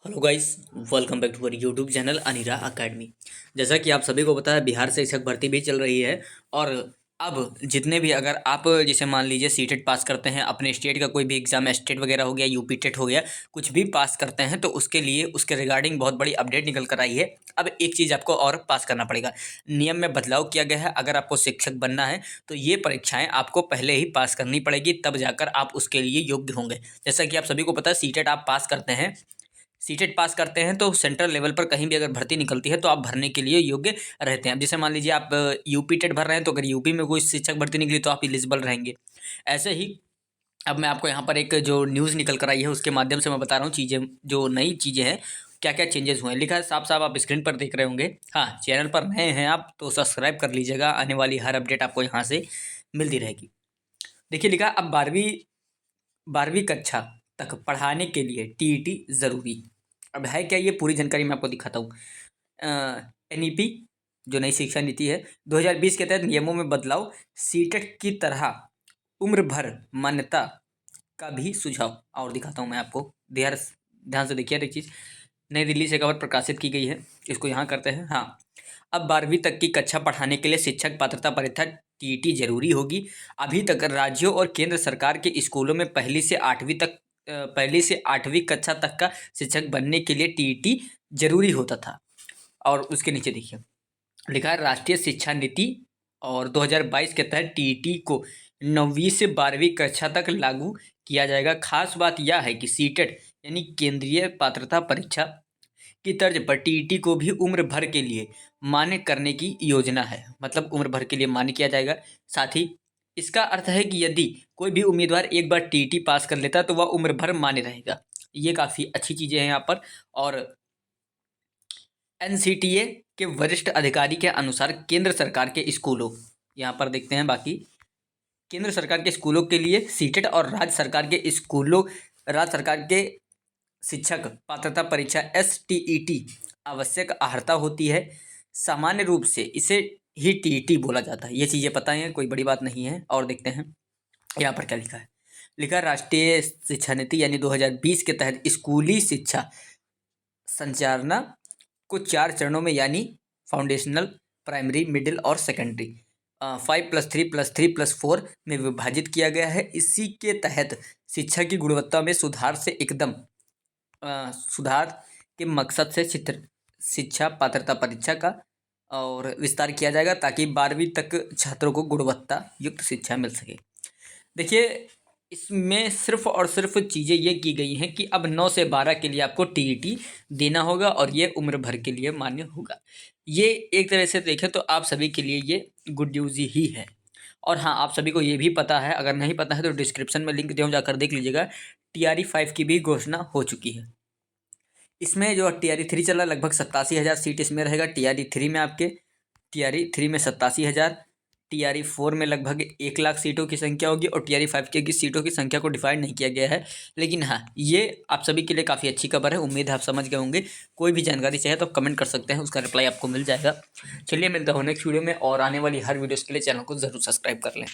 Hello guys, welcome back to our YouTube channel Anira Academy. जैसा कि आप सभी को पता है, बिहार से शिक्षक भर्ती भी चल रही है। और अब जितने भी, अगर आप जैसे मान लीजिए सीटेट पास करते हैं, अपने स्टेट का कोई भी एग्जाम, स्टेट वगैरह हो गया, यूपी टेट हो गया, कुछ भी पास करते हैं तो उसके लिए उसके रिगार्डिंग बहुत बड़ी अपडेट निकल कर आई है। अब एक चीज़ आपको और पास करना पड़ेगा। नियम में बदलाव किया गया है। अगर आपको शिक्षक बनना है तो ये परीक्षाएं आपको पहले ही पास करनी पड़ेगी, तब जाकर आप उसके लिए योग्य होंगे। जैसा कि आप सभी को पता है, सीटेट आप पास करते हैं, सीटेट पास करते हैं तो सेंट्रल लेवल पर कहीं भी अगर भर्ती निकलती है तो आप भरने के लिए योग्य रहते हैं। अब जैसे मान लीजिए आप यूपी टेट भर रहे हैं, तो अगर यूपी में कोई शिक्षक भर्ती निकली तो आप एलिजिबल रहेंगे। ऐसे ही अब मैं आपको यहाँ पर एक जो न्यूज़ निकल कर आई है उसके माध्यम से मैं बता रहा हूँ चीज़ें, जो नई चीज़ें हैं, क्या क्या चेंजेस हुए हैं। लिखा है साफ साफ, आप स्क्रीन पर देख रहे होंगे। हाँ, चैनल पर नए हैं आप तो सब्सक्राइब कर लीजिएगा, आने वाली हर अपडेट आपको यहाँ से मिलती रहेगी। देखिए, लिखा है अब 12वीं कक्षा तक पढ़ाने के लिए टीईटी ज़रूरी। अब है क्या, ये पूरी जानकारी मैं आपको दिखाता हूँ। एनईपी जो नई शिक्षा नीति है 2020 के तहत नियमों में बदलाव, सीटेट की तरह उम्र भर मान्यता का भी सुझाव। और दिखाता हूँ मैं आपको, ध्यान ध्यान से देखिए। एक चीज़ नई दिल्ली से खबर प्रकाशित की गई है, इसको यहाँ करते हैं। हाँ, अब 12वीं तक की कक्षा पढ़ाने के लिए शिक्षक पात्रता परीक्षा टीईटी जरूरी होगी। अभी तक राज्यों और केंद्र सरकार के स्कूलों में पहली से 8वीं कक्षा तक का शिक्षक बनने के लिए टीईटी जरूरी होता था। और उसके नीचे देखिए, लिखा है राष्ट्रीय शिक्षा नीति और 2022 के तहत टीईटी को 9वीं से 12वीं कक्षा तक लागू किया जाएगा। खास बात यह है कि सीटेट यानी केंद्रीय पात्रता परीक्षा की तर्ज पर टीईटी को भी उम्र भर के लिए मान्य करने की योजना है। मतलब उम्र भर के लिए मान्य किया जाएगा। साथ ही इसका अर्थ है कि यदि कोई भी उम्मीदवार एक बार टीईटी पास कर लेता तो वह उम्र भर मान्य रहेगा। ये काफ़ी अच्छी चीज़ें हैं यहाँ पर। और एनसीटीए के वरिष्ठ अधिकारी के अनुसार केंद्र सरकार के स्कूलों, यहाँ पर देखते हैं बाकी, केंद्र सरकार के स्कूलों के लिए सीटेट और राज्य सरकार के शिक्षक पात्रता परीक्षा एसटीईटी आवश्यक अर्हता होती है। सामान्य रूप से इसे ही टीईटी बोला जाता है। ये चीज़ें पता है, कोई बड़ी बात नहीं है। और देखते हैं यहाँ पर क्या लिखा है। लिखा है राष्ट्रीय शिक्षा नीति यानी 2020 के तहत स्कूली शिक्षा संचालना को 4 चरणों में यानी फाउंडेशनल, प्राइमरी, मिडिल और सेकेंडरी 5+3+3+4 में विभाजित किया गया है। इसी के तहत शिक्षा की गुणवत्ता में सुधार के मकसद से शिक्षा पात्रता परीक्षा का और विस्तार किया जाएगा, ताकि 12वीं तक छात्रों को गुणवत्ता युक्त शिक्षा मिल सके। देखिए, इसमें सिर्फ और सिर्फ चीज़ें ये की गई हैं कि अब 9 से 12 के लिए आपको टीईटी देना होगा और ये उम्र भर के लिए मान्य होगा। ये एक तरह से देखें तो आप सभी के लिए ये गुड न्यूज़ ही है। और हाँ, आप सभी को ये भी पता है, अगर नहीं पता है तो डिस्क्रिप्शन में लिंक दिया हूँ, जाकर देख लीजिएगा। टीआरई 5 की भी घोषणा हो चुकी है। इसमें जो टीआरई 3 चला, लगभग 87,000 सीट इसमें रहेगा। टीआरई 3 में आपके, टीआरई 3 में 87,000, टीआरई 4 में लगभग 1 लाख सीटों की संख्या होगी। और टीआरई 5 की सीटों की संख्या को डिफाइन नहीं किया गया है। लेकिन हाँ, ये आप सभी के लिए काफ़ी अच्छी खबर है। उम्मीद है आप समझ गए होंगे। कोई भी जानकारी चाहिए तो कमेंट कर सकते हैं, उसका रिप्लाई आपको मिल जाएगा। चलिए, मिलता हूँ नेक्स्ट वीडियो में, और आने वाली हर वीडियोज़ के लिए चैनल को ज़रूर सब्सक्राइब कर लें।